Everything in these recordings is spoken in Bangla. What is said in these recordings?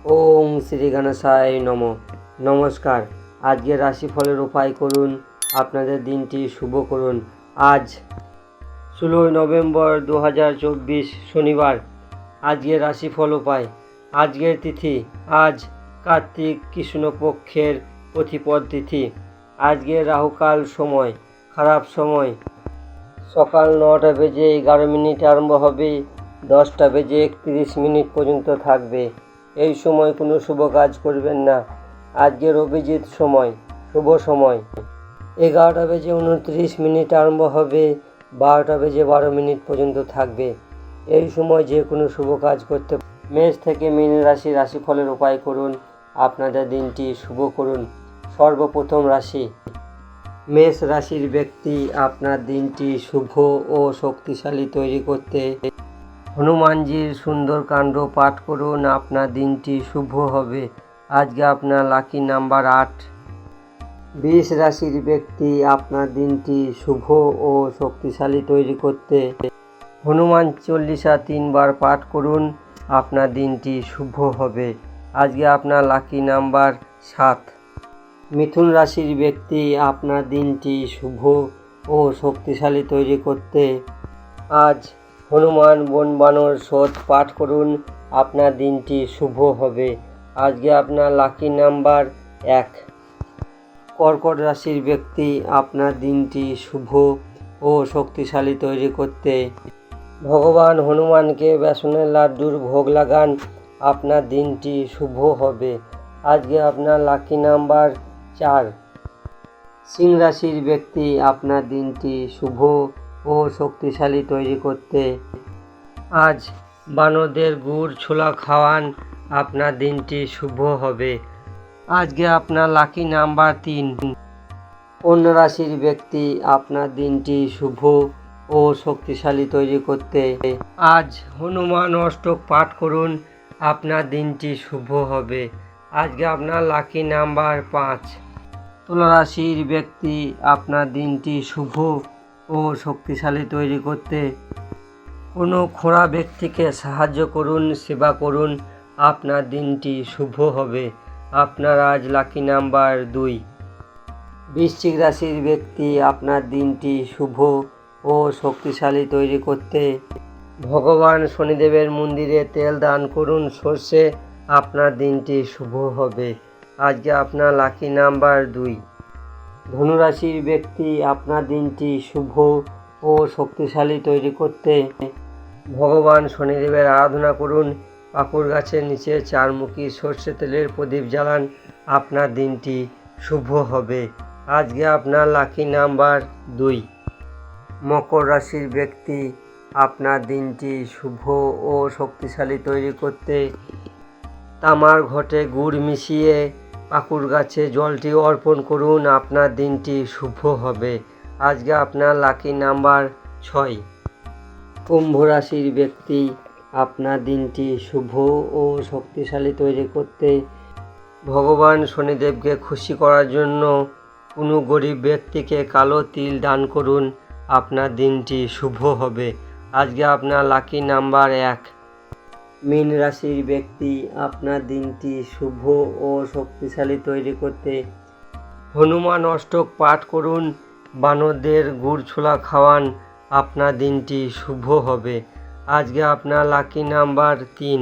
ওম শ্রী গণেশায় নমঃ। নমস্কার। আজকের রাশিফলের উপায় করুন, আপনাদের দিনটি শুভ করুন। আজ 16 নভেম্বর 2024 শনিবার। আজকের রাশিফল উপায়। আজকের তিথি আজ কার্তিক কৃষ্ণপক্ষের প্রতিপদ তিথি। আজকের রাহুকাল সময় খারাপ সময় সকাল 9টা বেজে 11 মিনিট আরম্ভ হবে, 10টা বেজে 31 মিনিট পর্যন্ত থাকবে। এই সময় কোনো শুভ কাজ করবেন না। আজকের অভিজিৎ সময় শুভ সময় 11টা বেজে 29 মিনিট আরম্ভ হবে, 12টা বেজে 12 মিনিট পর্যন্ত থাকবে। এই সময় যে কোনো শুভ কাজ করতে। মেষ থেকে মীন রাশিফলের উপায় করুন, আপনাদের দিনটি শুভ করুন। সর্বপ্রথম রাশি মেষ রাশির ব্যক্তি, আপনার দিনটি শুভ ও শক্তিশালী তৈরি করতে হনুমানজির সুন্দরকাণ্ড পাঠ করুন, আপনার দিনটি শুভ হবে। আজকে আপনার লাকি নাম্বার 8। বৃষ রাশির ব্যক্তি, আপনার দিনটি শুভ ও শক্তিশালী তৈরি করতে হনুমান চল্লিশা 3 বার পাঠ করুন, আপনার দিনটি শুভ হবে। আজকে আপনার লাকি নাম্বার 7। মিথুন রাশির ব্যক্তি, আপনার দিনটি শুভ ও শক্তিশালী তৈরি করতে আজ হনুমান বন বানর শোধ পাঠ করুন, আপনার দিনটি শুভ হবে। আজকে আপনার লাকি নাম্বার 1। কর্কট রাশির ব্যক্তি, আপনার দিনটি শুভ ও শক্তিশালী তৈরি করতে ভগবান হনুমানকে বেসনের লাড্ডুর ভোগ লাগান, আপনার দিনটি শুভ হবে। আজকে আপনার লাকি নাম্বার 4। সিংহ রাশির ব্যক্তি, আপনার দিনটি শুভ ও শক্তিশালী তৈরি করতে আজ বানরদের গুড় ছোলা খাওয়ান, আপনার দিনটি শুভ হবে। আজকে আপনার লাকি নাম্বার 3। কন্যা রাশির ব্যক্তি, আপনার দিনটি শুভ ও শক্তিশালী তৈরি করতে আজ হনুমান অষ্টক পাঠ করুন, আপনার দিনটি শুভ হবে। আজকে আপনার লাকি নাম্বার 5। তুলা রাশির ব্যক্তি, আপনার দিনটি শুভ ও শক্তিশালী তৈরি করতে কোনো খোঁড়া ব্যক্তিকে সাহায্য করুন, সেবা করুন, আপনার দিনটি শুভ হবে। আপনার আজ লাকি নাম্বার 2। বৃশ্চিক রাশির ব্যক্তি, আপনার দিনটি শুভ ও শক্তিশালী তৈরি করতে ভগবান শনিদেবের মন্দিরে তেল দান করুন সর্ষে, আপনার দিনটি শুভ হবে। আজকে আপনার লাকি নাম্বার 2। ধনুরাশির ব্যক্তি, আপনার দিনটি শুভ ও শক্তিশালী তৈরি করতে ভগবান শনিদেবের আরাধনা করুন, পাকুড় গাছের নিচে 4মুখী সর্ষে তেলের প্রদীপ জ্বালান, আপনার দিনটি শুভ হবে। আজকে আপনার লাকি নাম্বার 2। মকর রাশির ব্যক্তি, আপনার দিনটি শুভ ও শক্তিশালী তৈরি করতে তামার ঘটে গুড় মিশিয়ে পাকুড় গাছে জলটি অর্পণ করুন, আপনার দিনটি শুভ হবে। আজকে আপনার লাকি নাম্বার 6। কুম্ভ রাশির ব্যক্তি, আপনার দিনটি শুভ ও শক্তিশালী তৈরি করতে ভগবান শনিদেবকে খুশি করার জন্য কোনো গরিব ব্যক্তিকে কালো তিল দান করুন, আপনার দিনটি শুভ হবে। আজকে আপনার লাকি নাম্বার 1। মীন রাশির ব্যক্তি, আপনার দিনটি শুভ ও শক্তিশালী তৈরি করতে হনুমান অষ্টক পাঠ করুন, বানরদের গুড় ছোলা খাওয়ান, আপনার দিনটি শুভ হবে। আজকে আপনার লাকি নাম্বার 3।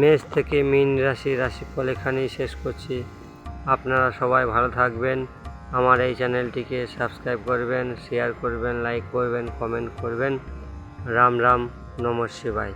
মেষ থেকে মীন রাশিফল এখানেই শেষ করছি। আপনারা সবাই ভালো থাকবেন। আমার এই চ্যানেলটিকে সাবস্ক্রাইব করবেন, শেয়ার করবেন, লাইক করবেন, কমেন্ট করবেন। রাম রাম, নমঃ শিবায়।